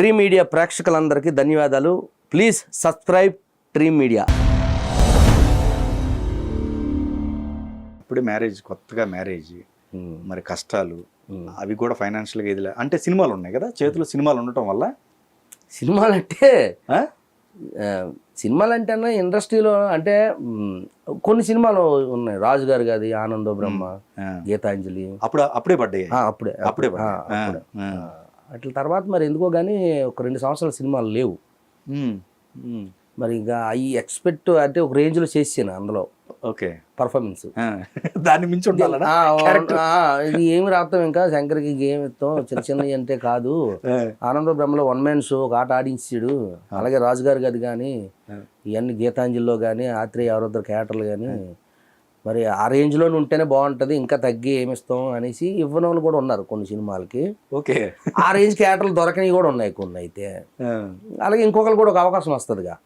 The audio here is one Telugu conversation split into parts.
ట్రీ మీడియా ప్రేక్షకులందరికీ ధన్యవాదాలు. Please subscribe tree media. ఇప్పుడు కొత్తగా మ్యారేజ్ మరి కష్టాలు అవి కూడా ఫైనాన్షియల్గా ఇది అంటే సినిమాలు ఉన్నాయి కదా చేతిలో, సినిమాలు ఉండటం వల్ల సినిమాలంటే ఇండస్ట్రీలో అంటే కొన్ని సినిమాలు ఉన్నాయి. రాజు గారు గాది ఆనందో బ్రహ్మ, గీతాంజలి అప్పుడే పడ్డాయి. అప్పుడే అట్ల తర్వాత మరి ఎందుకో కానీ ఒక 2 సంవత్సరాల సినిమాలు లేవు. మరి ఇంకా అవి ఎక్స్పెక్ట్ అంటే ఒక రేంజ్లో చేసాను అందులో. ఓకే, పర్ఫార్మెన్స్ దాన్ని మించి ఇది ఏమి రాస్తాం, ఇంకా శంకర్కి గేమ్ ఇస్తాం చిన్న చిన్నవి అంటే కాదు. ఆనంద బ్రహ్మలో 1 man షో ఒక ఆట ఆడించాడు. అలాగే రాజుగారు గది కానీ ఇవన్నీ గీతాంజలిలో కానీ ఆత్రేయ ఎవరొద్దరు క్యారెక్టర్లు కానీ మరి ఆ రేంజ్లోనే ఉంటేనే బాగుంటుంది, ఇంకా తగ్గి ఏమిస్తాం అనేసి ఇవ్వని వాళ్ళు కూడా ఉన్నారు కొన్ని సినిమాలకి. ఓకే, ఆ రేంజ్ క్యారెక్టర్లు దొరకనివి కూడా ఉన్నాయి కొన్ని. అయితే అలాగే ఇంకొకరు కూడా ఒక అవకాశం వస్తుందిగా.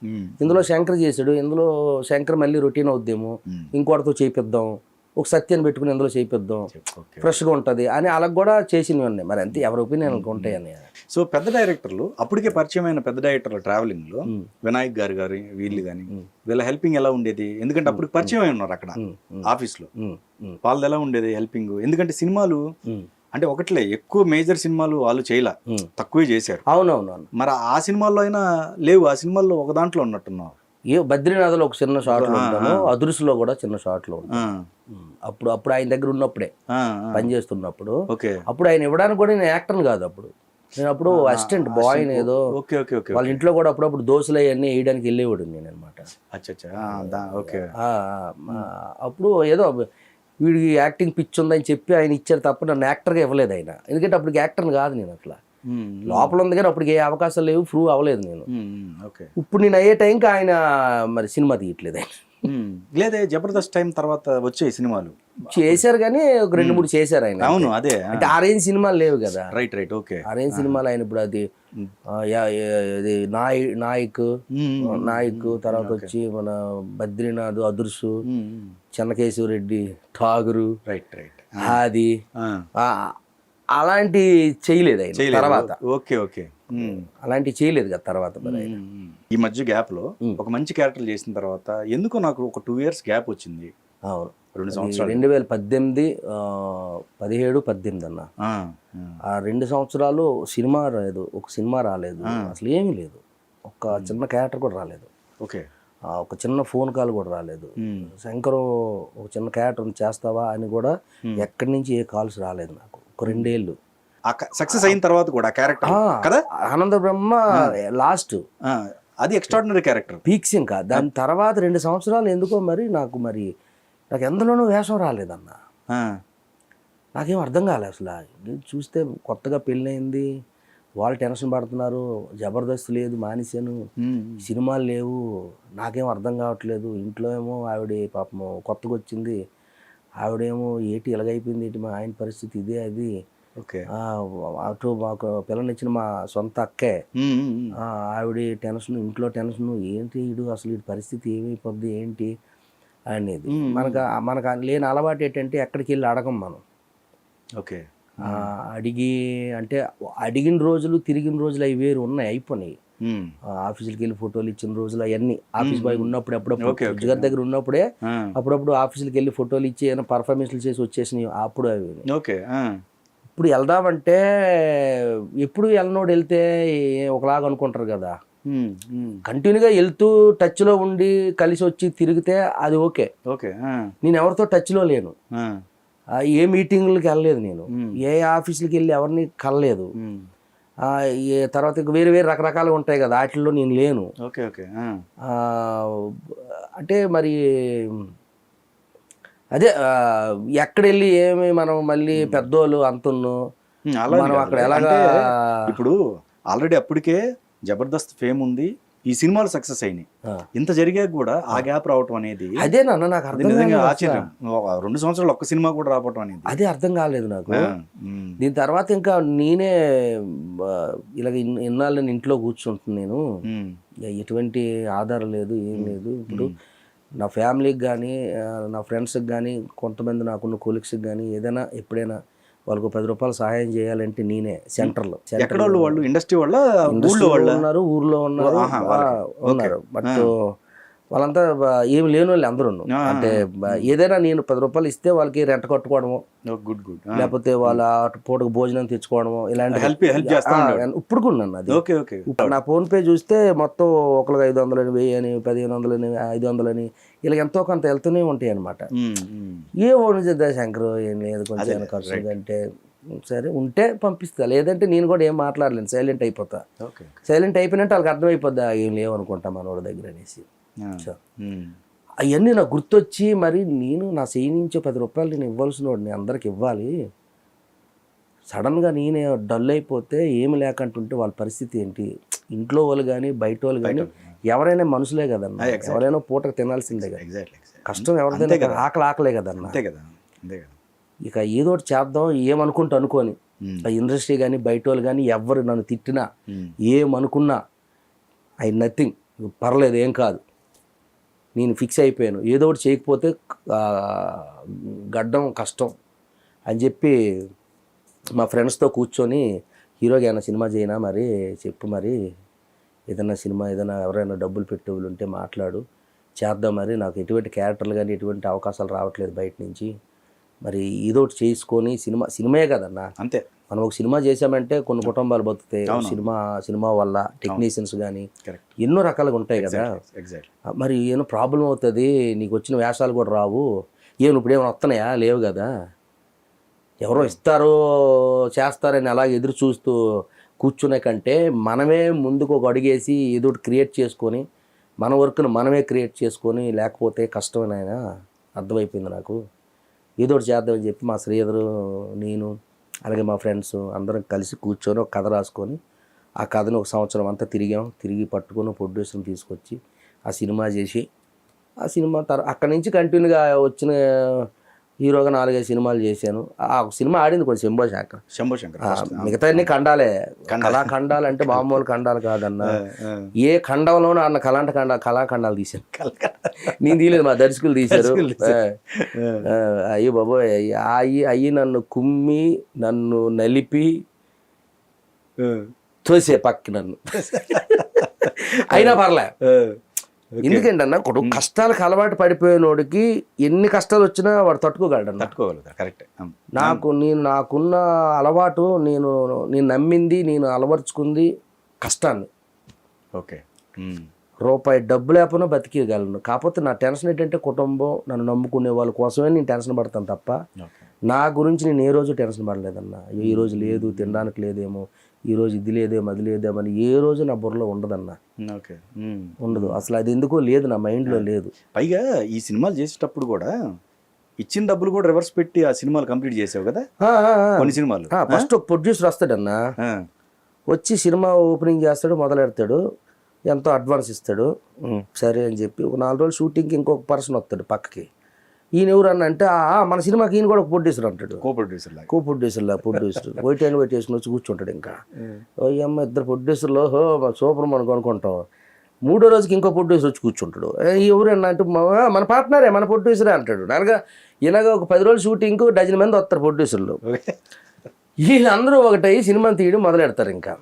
ఇందులో శంకర్ చేశాడు, ఇందులో శంకర్ మళ్ళీ రొటీన్ అవుద్దేమో, ఇంకోటితో చేపిద్దాం, ఒక సత్యాన్ని పెట్టుకుని ఇందులో చేపిద్దాం, ఫ్రెష్గా ఉంటుంది అని అలా కూడా చేసినవి ఉన్నాయి. మరి అంతే ఎవరి ఒపీనియన్ ఉంటాయని. సో పెద్ద డైరెక్టర్లు అప్పటికే పరిచయమైన పెద్ద డైరెక్టర్లు ట్రావెలింగ్లో వినాయక్ గారు వీళ్ళు కానీ వీళ్ళ హెల్పింగ్ ఎలా ఉండేది? ఎందుకంటే అప్పుడు పరిచయం ఉన్నారు అక్కడ ఆఫీస్లో. వాళ్ళది ఎలా ఉండేది హెల్పింగ్? ఎందుకంటే సినిమాలు అంటే ఒకట్లే ఎక్కువ మేజర్ సినిమాలు వాళ్ళు చేయలే, తక్కువే చేశారు. అవునవునవును. మరి ఆ సినిమాల్లో అయినా లేవు, ఆ సినిమాల్లో ఒక దాంట్లో ఉన్నట్టున్నావు. బద్రీనాథ్లో ఒక చిన్న షాట్లో ఉంటాను, అదురుసులో కూడా చిన్న షాట్లో ఉంటాను. అప్పుడు ఆయన దగ్గర ఉన్నప్పుడే పనిచేస్తున్నప్పుడు, అప్పుడు ఆయన ఇవ్వడానికి కూడా నేను యాక్టర్ని కాదు, నేను అప్పుడు అసిస్టెంట్ బాయ్ ఏదో. వాళ్ళ ఇంట్లో కూడా అప్పుడప్పుడు దోశలు అవన్నీ వేయడానికి వెళ్ళేవాడు నేను అనమాట. అప్పుడు ఏదో వీడికి యాక్టింగ్ పిచ్ ఉందని చెప్పి ఆయన ఇచ్చారు తప్ప నన్ను యాక్టర్గా ఇవ్వలేదు ఆయన. ఎందుకంటే అప్పటికి యాక్టర్ని కాదు నేను, అట్లా లోపల ఉంది కానీ అప్పటికి ఏ అవకాశాలు లేవు, ప్రూవ్ అవ్వలేదు నేను. ఇప్పుడు నేను అయ్యే టైంకి ఆయన మరి సినిమా తీయట్లేదు ఆయన. లేదే జబర్దస్త్ టైం తర్వాత వచ్చే సినిమాలు చేశారు కానీ ఒక 2-3 చేశారు ఆయన. అవును, అదే అంటే ఆరేంజ్ సినిమాలు లేవు కదా. Right okay. ఆరేంజ్ సినిమాలు ఆయన ఇప్పుడు అది నాయక్ తర్వాత వచ్చి మన బద్రీనాథ్, అదుర్సు, చెన్నకేశవ రెడ్డి, ఠాగూరు, అది అలాంటి చేయలేదు ఆయన తర్వాత. ఓకే అలాంటివి చేయలేదు కదా తర్వాత. ఈ మధ్య గ్యాప్ లో ఒక మంచి క్యారెక్టర్ చేసిన తర్వాత ఎందుకో నాకు ఒక 2 years గ్యాప్ వచ్చింది. అవును, 2 సంవత్సరాలు 2018, 17, 18 అన్న. ఆ 2 సంవత్సరాలు సినిమా రాలేదు, ఒక సినిమా రాలేదు, అసలు ఏమీ లేదు. ఒక చిన్న క్యారెక్టర్ కూడా రాలేదు. ఓకే, ఒక చిన్న ఫోన్ కాల్ కూడా రాలేదు. శంకరు ఒక చిన్న క్యారెక్టర్ చేస్తావా అని కూడా ఎక్కడి నుంచి ఏ కాల్స్ రాలేదు నాకు. ఒక 2 ఏళ్ళు సక్సెస్ అయిన తర్వాత కూడా క్యారెక్టర్ కదా ఆనంద బ్రహ్మ లాస్ట్, అది ఎక్స్ట్రాడినరీ క్యారెక్టర్ పీక్స్. ఇంకా దాని తర్వాత 2 సంవత్సరాలు ఎందుకో నాకు ఎందులోనూ వేషం రాలేదన్న. నాకేం అర్థం కాలేదు అసలు. చూస్తే కొత్తగా పెళ్ళయింది, వాళ్ళు టెన్షన్ పడుతున్నారు, జబర్దస్త్ లేదు మానేశాను, సినిమాలు లేవు, నాకేం అర్థం కావట్లేదు. ఇంట్లో ఏమో ఆవిడ పాపం కొత్తగా వచ్చింది, ఆవిడేమో ఏంటి ఇలాగైపోయింది, ఏంటి మా ఆయన పరిస్థితి ఇదే అది. అటు మాకు పిల్లనిచ్చిన మా సొంత అక్కే, ఆవిడ టెన్షన్, ఇంట్లో టెన్షన్, ఏంటి వీడు అసలు వీడి పరిస్థితి ఏమైపోద్ది ఏంటి అనేది. మనకు లేని అలవాటు ఏంటంటే ఎక్కడికి వెళ్ళి అడగం మనం. ఓకే, అడిగిన రోజులు తిరిగిన రోజులు అవి వేరు ఉన్నాయి, అయిపోయినాయి. ఆఫీసులకి వెళ్ళి ఫోటోలు ఇచ్చిన రోజులు అవన్నీ ఆఫీస్ బాయ్ ఉన్నప్పుడు, అప్పుడప్పుడు జగన్ దగ్గర ఉన్నప్పుడే అప్పుడప్పుడు ఆఫీసులకి వెళ్ళి ఫోటోలు ఇచ్చి ఏమైనా పర్ఫార్మెన్స్లు చేసి వచ్చేసినాయి అప్పుడు అవి. ఇప్పుడు వెళ్దామంటే ఎప్పుడు వెళ్ళనోడు వెళ్తే ఒకలాగా అనుకుంటారు కదా. కంటిన్యూగా వెళ్తూ టచ్లో ఉండి కలిసి వచ్చి తిరిగితే అది ఓకే. నేను ఎవరితో టచ్లో లేను, ఏ మీటింగ్లకి వెళ్ళలేదు, నేను ఏ ఆఫీసులకి వెళ్ళి ఎవరిని కలలేదు. తర్వాత వేరే రకరకాలుగా ఉంటాయి కదా, వాటిల్లో నేను లేను. అంటే మరి అదే ఎక్కడెళ్ళి ఏమి మనం మళ్ళీ పెద్దోళ్ళు అంటున్నాం మనం అక్కడ ఎలాగా. ఇప్పుడు ఆల్రెడీ అప్పటికే జబర్దస్త్ ఫేమ్ ఉంది, ఈ సినిమాలు సక్సెస్ అయినాయి, ఇంత జరిగాక కూడా ఆ గ్యాప్ రావటం అనేది అదే నాన్న నాకు అర్థం నిజంగా ఆశ్చర్యం. 2 సంవత్సరాలు ఒక్క సినిమా కూడా రావటం అనేది అదే అర్థం కాలేదు నాకు. దీని తర్వాత ఇంకా నేనే ఇలాగ ఇన్నాళ్ళు నేను ఇంట్లో కూర్చుంటున్నాను, నేను ఎటువంటి ఆధారం లేదు, ఏం లేదు. ఇప్పుడు నా ఫ్యామిలీకి కానీ నా ఫ్రెండ్స్కి కానీ కొంతమంది నాకున్న కొలీగ్స్కి కానీ ఏదైనా ఎప్పుడైనా వాళ్ళకు 10 రూపాయలు సహాయం చేయాలంటే నేనే సెంటర్లో ఎక్కడ వాళ్ళు ఇండస్ట్రీ వాళ్ళ ఊళ్ళో ఉన్నారు, ఊర్లో ఉన్నారు, ఉన్నారు. బట్ వాళ్ళంతా ఏమి లేని వాళ్ళు అందరూ. అంటే ఏదైనా నేను 10 రూపాయలు ఇస్తే వాళ్ళకి రెంట కట్టుకోవడము, గుడ్ గుడ్, లేకపోతే వాళ్ళ పూటకు భోజనం తెచ్చుకోవడము, ఇలాంటి ఇప్పుడు కూడా అది. ఇప్పుడు నా ఫోన్ పే చూస్తే మొత్తం ఒకరికి 500 అని, 1000 అని, 1500 అని, 500 అని ఇలా ఎంతో కొంత వెళ్తూనే ఉంటాయి అనమాట. ఏ ఓడిదా శంకర్ ఏం లేదు కొంచెం ఖర్చు అంటే సరే ఉంటే పంపిస్తా, లేదంటే నేను కూడా ఏం మాట్లాడలేను, సైలెంట్ అయిపోతా. సైలెంట్ అయిపోయినట్టు వాళ్ళకి అర్థమైపోద్దా ఏం లేవనుకుంటా మనోడి దగ్గర అనేసి. అవన్నీ నాకు గుర్తొచ్చి మరి నేను నా చేయి నుంచి 10 రూపాయలు నేను ఇవ్వాల్సిన వాడిని, అందరికి ఇవ్వాలి. సడన్గా నేనే డల్ అయిపోతే ఏమి లేకంటుంటే వాళ్ళ పరిస్థితి ఏంటి? ఇంట్లో వాళ్ళు కానీ బయట వాళ్ళు కానీ ఎవరైనా మనుషులే కదన్న, ఎవరైనా పూటకు తినాల్సిందే కదా. కష్టం ఎవరిదైనా ఆకలే కదన్న. ఇక ఏదో ఒకటి చేద్దాం ఏమనుకుంటూ అనుకోని ఇండస్ట్రీ కానీ బయట వాళ్ళు కానీ ఎవరు నన్ను తిట్టినా ఏమనుకున్నా నథింగ్, పర్లేదు ఏం కాదు, నేను ఫిక్స్ అయిపోయాను. ఏదో ఒకటి చేయకపోతే గడ్డం కష్టం అని చెప్పి మా ఫ్రెండ్స్తో కూర్చొని హీరోగా ఏమైనా సినిమా చేయనా మరి చెప్పు, మరి ఏదైనా సినిమా ఏదైనా ఎవరైనా డబ్బులు పెట్టేవాళ్ళు ఉంటే మాట్లాడు, చేద్దాం. మరి నాకు ఎటువంటి క్యారెక్టర్లు కానీ ఎటువంటి అవకాశాలు రావట్లేదు బయట నుంచి, మరి ఏదో ఒకటి చేసుకొని సినిమాయే కదన్నా. అంతే, మనం ఒక సినిమా చేసామంటే కొన్ని కుటుంబాలు బతుకుతాయి. సినిమా వల్ల టెక్నీషియన్స్ కానీ ఎన్నో రకాలుగా ఉంటాయి కదా. మరి ఏమో ప్రాబ్లం అవుతుంది, నీకు వచ్చిన వేషాలు కూడా రావు, ఇప్పుడు ఏమైనా వస్తున్నాయా? లేవు కదా. ఎవరో ఇస్తారో చేస్తారని అలాగే ఎదురు చూస్తూ కూర్చునే కంటే మనమే ముందుకు ఒక అడిగేసి ఏదో ఒకటి క్రియేట్ చేసుకొని మన వర్క్ను మనమే క్రియేట్ చేసుకొని, లేకపోతే కష్టమేనాయన అర్థమైపోయింది నాకు. ఏదో ఒకటి చేద్దామని చెప్పి మా శ్రీధరు, నేను, అలాగే మా ఫ్రెండ్స్ అందరం కలిసి కూర్చొని ఒక కథ రాసుకొని ఆ కథను ఒక సంవత్సరం అంతా తిరిగి పట్టుకొని ప్రొడ్యూసర్ని తీసుకొచ్చి ఆ సినిమా చేసి, ఆ సినిమా అక్కడి నుంచి కంటిన్యూగా వచ్చిన హీరోగా 4-5 సినిమాలు చేశాను. ఆ సినిమా ఆడింది కొంచెం శంభో శంకర్. మిగతా అన్ని ఖండాలే. కళాఖండాలు అంటే మామూలు ఖండాలు కాదన్న, ఏ ఖండంలోనూ అన్న కళాఖండాలు తీశాను. నేను తీయలేదు, మా దర్శకులు తీశారు. అయ్యో బాబోయ్, అయ్యి నన్ను కుమ్మి నన్ను నలిపి తోసే పక్కి నన్ను అయినా పర్లే. ఎందుకంటే అన్న కష్టాలకు అలవాటు పడిపోయినోడికి ఎన్ని కష్టాలు వచ్చినా వాడు తట్టుకోగలడు. కరెక్ట్. నాకున్న అలవాటు, నేను నమ్మింది, నేను అలవర్చుకుంది కష్టాన్ని. ఓకే, రూపాయి డబ్బు లేకపోయినా బతికేయగలను. కాకపోతే నా టెన్షన్ ఏంటంటే కుటుంబం, నన్ను నమ్ముకునే వాళ్ళ కోసమే నేను టెన్షన్ పడతాను తప్ప నా గురించి నేను ఏ రోజు టెన్షన్ పడలేదన్న. ఈ రోజు లేదు, తినడానికి లేదేమో, ఈ రోజు ఇది లేదేమో అది లేదేమో అని ఏ రోజు నా బుర్రలో ఉండదన్న. ఉండదు అసలు, అది ఎందుకో లేదు, నా మైండ్లో లేదు. పైగా ఈ సినిమాలు చేసేటప్పుడు కూడా ఇచ్చిన డబ్బులు కూడా రివర్స్ పెట్టి ఆ సినిమాలు కంప్లీట్ చేసావు కదా కొన్ని సినిమాలు. ఫస్ట్ ఒక ప్రొడ్యూసర్ వస్తాడన్న, వచ్చి సినిమా ఓపెనింగ్ చేస్తాడు, మొదలెడతాడు, ఎంతో అడ్వాన్స్ ఇస్తాడు. సరే అని చెప్పి ఒక 4 రోజులు షూటింగ్కి ఇంకొక పర్సన్ వస్తాడు పక్కకి. ఈయన ఎవరు అన్న అంటే మన సినిమాకి ఈయన కూడా ఒక ప్రొడ్యూసర్ అంటాడు. Co producer white hand white వేసుకుని వచ్చి కూర్చుంటాడు. ఇంకా అమ్మ ఇద్దరు ప్రొడ్యూసర్లు సూపర్ మనకు అనుకుంటాం. 3వ రోజుకి ఇంకో ప్రొడ్యూసర్ వచ్చి కూర్చుంటాడు. ఎవరన్నా అంటే మన పార్ట్నరే, మన ప్రొడ్యూసరే అంటాడు. అనగా ఇలాగ ఒక 10 రోజులు షూటింగ్కు 12 మంది వస్తారు ప్రొడ్యూసర్లు. వీళ్ళందరూ ఒకటై సినిమాని తీయడం మొదలెడతారు. ఇంకా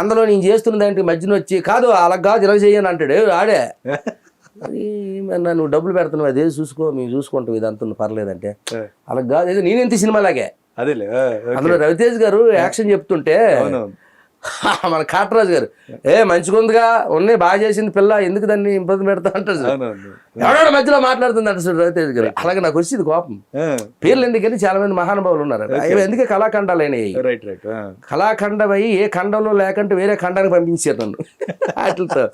అందులో నేను చేస్తున్న దానికి మధ్యన వచ్చి కాదు అలా కాదు ఇలా చేయని అంటాడు. ఆడే నువ్వు డబ్బులు పెడుతున్నావు, అదే చూసుకో, మేము చూసుకుంటాం, ఇదంతా పర్లేదంటే అలా కాదు, ఏదో నేనెంత సినిమాలాగే. అందులో రవితేజ్ గారు యాక్షన్ చెప్తుంటే మన కాటరాజు గారు మంచిగా ఉందిగా, ఉన్నాయి బాగా చేసింది పిల్ల, ఎందుకు దాన్ని ఇబ్బంది పెడతా అంటారు. ఎవడో మధ్యలో మాట్లాడుతుంది అంటారు రవితేజ్ గారు. అలాగే నాకు వచ్చింది కోపం. పేర్లు ఎందుకని చాలా మంది మహానుభావులు ఉన్నారు. ఎందుకే కళాఖండాలు అయినాయి. కళాఖండం అయ్యి ఏ ఖండంలో లేకుంటే వేరే ఖండానికి పంపించారు నన్ను. వాటితో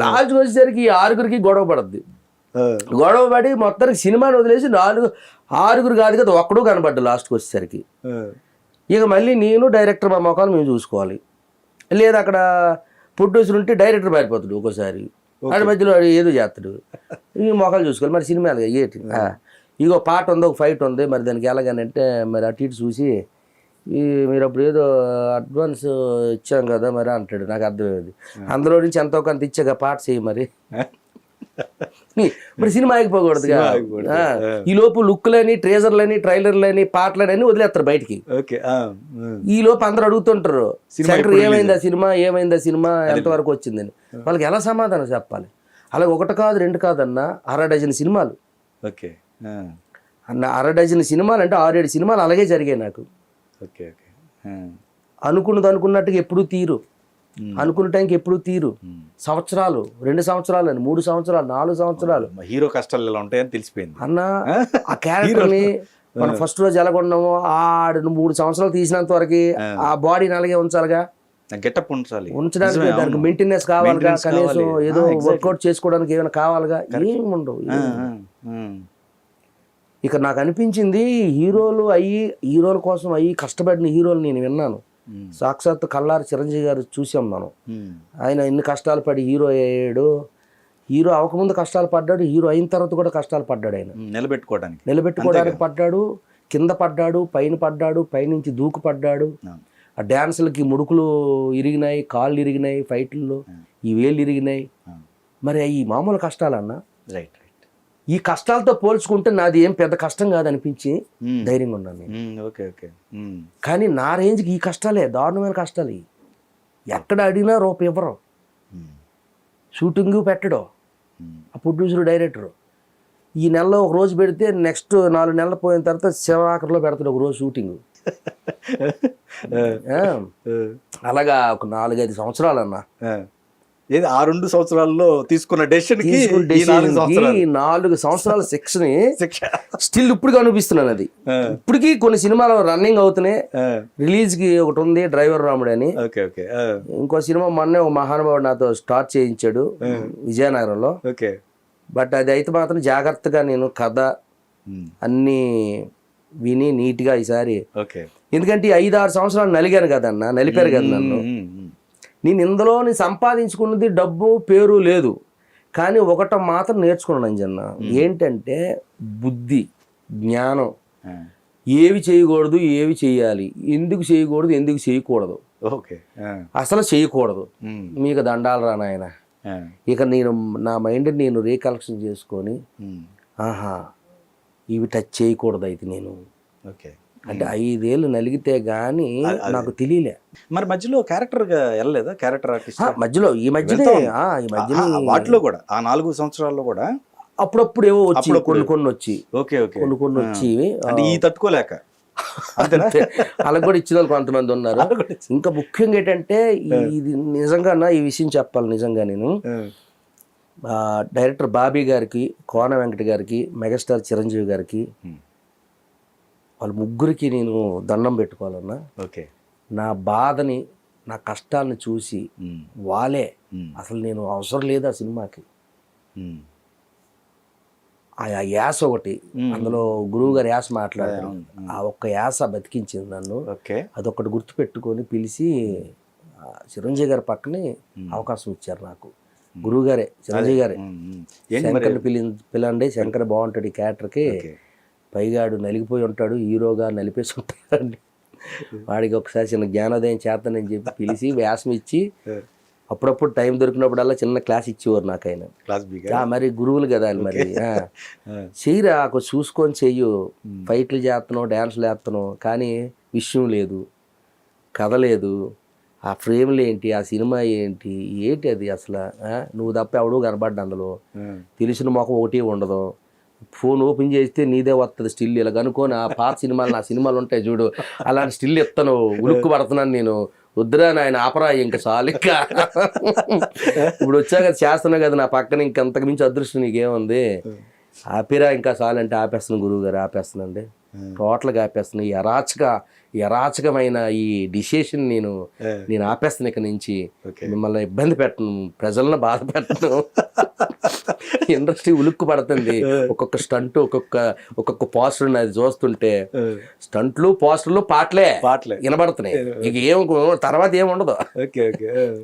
లాస్ట్ వచ్చేసరికి 6గురికి గొడవ పడద్ది. గొడవ పడి మొత్తానికి సినిమాని వదిలేసి 6గురు కాదు కదా ఒక్కడూ కనపడ్డా లాస్ట్కి వచ్చేసరికి. ఇక మళ్ళీ నేను డైరెక్టర్ మా మొఖాలు మేము చూసుకోవాలి. లేదా అక్కడ ప్రొడ్యూసర్ ఉంటే డైరెక్టర్ పారిపోతాడు ఒక్కోసారి, వాడి మధ్యలో ఏదో చేస్తాడు. ఈ మొఖాలు చూసుకోవాలి. మరి సినిమాలుగా ఏంటి, ఇగో పాట ఉంది, ఒక ఫైట్ ఉంది, మరి దానికి ఎలాగనంటే మరి అటు ఇటు చూసి మీరు అప్పుడు ఏదో అడ్వాన్స్ ఇచ్చాం కదా మరి అంటాడు. నాకు అర్థమయ్యేది అందులో నుంచి ఎంతో కొంత ఇచ్చాక పాట చేయి మరి మరి సినిమా ఆగిపోకూడదుగా. సినిమా ఆగిపోకూడదు. ఈ లోపు లుక్లని, ట్రేజర్లని, ట్రైలర్లని, పాటలని వదిలేస్తారు బయటికి. ఓకే. ఈ లోపు అందరూ అడుగుతుంటారు, శంకర్ ఏమైందా సినిమా, ఏమైందా సినిమా, ఎంతవరకు వచ్చిందని. వాళ్ళకి ఎలా సమాధానం చెప్పాలి? అలాగే 1 కాదు 2 కాదన్నా 6 డజన్ సినిమాలు. ఓకే. అన్న 6 డజన్ సినిమాలు అంటే 6-7 సినిమాలు అలాగే జరిగాయి నాకు. ఓకే. ఓకే. అనుకున్నది అనుకున్నట్టుగా ఎప్పుడు తీరు, అనుకున్న టైంకి ఎప్పుడు తీరు. సంవత్సరాలు, 2 సంవత్సరాలు అని, 3 సంవత్సరాలు, 4 సంవత్సరాలు. హీరో కష్టాలు ఇలా ఉంటాయని తెలిసిపోయింది అన్న. ఆ క్యారెక్టర్ని మనం ఫస్ట్ రోజు ఎలా కొన్నామో 3 సంవత్సరాలు తీసినంత వరకు ఆ బాడీని అలాగే ఉంచాలిగా, గెటప్ ఉంచడానికి దానికి మెయింటెనెన్స్ కావాలిగా, కనీసం ఏదో వర్కౌట్ చేసుకోవడానికి ఏమైనా కావాలిగా, ఏమి ఉండవు. ఇక నాకు అనిపించింది హీరోల కోసం కష్టపడిన హీరోలు నేను విన్నాను. సాక్షాత్ కల్లారి చిరంజీవి గారు చూసాం మనం. ఆయన ఎన్ని కష్టాలు పడి హీరో అయ్యాడు. హీరో అవ్వకముందు కష్టాలు పడ్డాడు, హీరో అయిన తర్వాత కూడా కష్టాలు పడ్డాడు. ఆయన నిలబెట్టుకోవడానికి పడ్డాడు, కింద పడ్డాడు, పైన పడ్డాడు, పైనుంచి దూకు పడ్డాడు. ఆ డ్యాన్సులకి ముడుకులు ఇరిగినాయి, కాళ్ళు ఇరిగినాయి, ఫైట్లలో ఈ వేళ్ళు ఇరిగినాయి. మరి అవి మామూలు కష్టాలన్నా. రైట్. ఈ కష్టాలతో పోల్చుకుంటే నాది ఏం పెద్ద కష్టం కాదనిపించి ధైర్యంగా ఉన్నాను నేను. ఓకే. ఓకే. కానీ నా రేంజ్కి ఈ కష్టాలే దారుణమైన కష్టాలు. ఎక్కడ అడిగినా రూపాయి ఇవ్వరు, షూటింగ్ పెట్టడం, ఆ ప్రొడ్యూసర్ డైరెక్టరు. ఈ నెలలో ఒక రోజు పెడితే నెక్స్ట్ 4 నెలలు పోయిన తర్వాత శివాకర్లో పెడతాడు ఒక రోజు షూటింగ్. అలాగా ఒక 4-5 సంవత్సరాలు అన్న. ఏది ఆ 2 సంవత్సరాల్లో తీసుకున్న డెసిషన్ 4 సంవత్సరాల శిక్షని స్టిల్ ఇప్పుడు అనిపిస్తున్నాను. అది ఇప్పటికీ కొన్ని సినిమాలు రన్నింగ్ అవుతున్నాయి. రిలీజ్ కి ఒకటి ఉంది డ్రైవర్ రాముడు అని. ఇంకో సినిమా మొన్నే ఒక మహానుభావుడు నాతో స్టార్ట్ చేయించాడు విజయనగరంలో. బట్ అది అయితే మాత్రం జాగ్రత్తగా నేను కథ అన్ని విని నీట్గా ఈసారి, ఎందుకంటే 5-6 సంవత్సరాలు నలిగాను కదన్నా, నలిపారు కదా నన్ను. నేను ఇందులో సంపాదించుకున్నది డబ్బు పేరు లేదు, కానీ ఒకట మాత్రం నేర్చుకున్నాను అంజన్న. ఏంటంటే బుద్ధి, జ్ఞానం. ఏవి చేయకూడదు, ఏవి చేయాలి, ఎందుకు చేయకూడదు, ఎందుకు చేయకూడదు, అసలు చేయకూడదు. మీకు దండాలు రా నాయన. ఇక నా మైండ్ నేను రీకలెక్షన్ చేసుకొని, ఆహా ఇవి టచ్ చేయకూడదు అయితే నేను. అంటే 5 ఏళ్ళు నలిగితే గానీ నాకు తెలియలే. మరి మధ్యలో క్యారెక్టర్ గా వెళ్ళలేదా? క్యారెక్టర్ ఆర్టిస్ట్ మధ్యలో ఈ మధ్యలో వాటిలో కూడా ఆ 4 సంవత్సరాల్లో కూడా అప్పుడప్పుడు ఏవో వచ్చి కొన్ని వచ్చి కొన్ని వచ్చి ఈ తట్టుకోలేక అలా కూడా ఇచ్చిన వాళ్ళు కొంతమంది ఉన్నారు. ఇంకా ముఖ్యంగా ఏంటంటే ఇది నిజంగా ఈ విషయం చెప్పాలి. నిజంగా నేను డైరెక్టర్ బాబీ గారికి, కోన వెంకట గారికి, మెగాస్టార్ చిరంజీవి గారికి, వాళ్ళ ముగ్గురికి నేను దండం పెట్టుకోవాలన్నా. నా బాధని, నా కష్టాన్ని చూసి వాళ్ళే అసలు నేను అవసరం లేదు ఆ సినిమాకి, ఆ యాస ఒకటి అందులో గురువు గారు యాస మాట్లాడారు, ఆ ఒక్క యాస బతికించింది నన్ను. అదొకటి గుర్తు పెట్టుకొని పిలిచి చిరంజీవి గారి పక్కనే అవకాశం ఇచ్చారు నాకు. గురువు గారే, చిరంజీవి గారే, శంకర్ని పిలండి, శంకర్ బాగుంటాడు ఈ క్యారెక్టర్కి, పైగాడు నలిగిపోయి ఉంటాడు, హీరోగా నలిపేసి ఉంటాడండి, వాడికి ఒకసారి చిన్న జ్ఞానోదయం చేస్తానని చెప్పి పిలిచి వ్యాసం ఇచ్చి అప్పుడప్పుడు టైం దొరికినప్పుడల్లా చిన్న క్లాస్ ఇచ్చేవారు నాకు ఆయన. మరి గురువులు కదా మరి, చెయ్యరా చూసుకొని చెయ్యు, ఫైట్లు చేస్తున్నావు, డ్యాన్సులు వేస్తున్నావు, కానీ విషయం లేదు, కథ లేదు, ఆ ఫ్రేమ్లు ఏంటి, ఆ సినిమా ఏంటి, ఏంటి అది అసలు, నువ్వు తప్ప ఎవడో కనబడ్డా అందులో, తెలిసిన మొఖం ఒకటి ఉండదు, ఫోన్ ఓపెన్ చేస్తే నీదే వస్తుంది స్టిల్. ఇలా కనుక్కొని ఆ పాత సినిమాలు, నా సినిమాలు ఉంటాయి చూడు, అలాంటి స్టిల్ ఎత్తాను, ఉలుక్కు పడుతున్నాను నేను. వద్దురా నాయన ఆపరా, ఇంకా చాలు, ఇంకా ఇప్పుడు వచ్చాక చేస్తున్నావు కదా నా పక్కన, ఇంకంతకు మించి అదృష్టం నీకేముంది, ఆపిరా ఇంకా చాలు అంటే ఆపేస్తున్నాను గురువు గారు, ఆపేస్తున్నాండి, టోటల్గా ఆపేస్తున్నాను. ఈ అరాచకమైన ఈ డిసిషన్ నేను ఆపేస్తాను ఇక నుంచి. మిమ్మల్ని ఇబ్బంది పెట్టను, ప్రజలను బాధ పెట్టను. ఇండస్ట్రీ ఉలుక్కు పడుతుంది, ఒక్కొక్క స్టంట్, ఒక్కొక్క పోస్టర్ అది చూస్తుంటే, స్టంట్లు, పోస్టర్లు, పాటలే వినబడుతున్నాయి. ఇక తర్వాత ఏముండదు.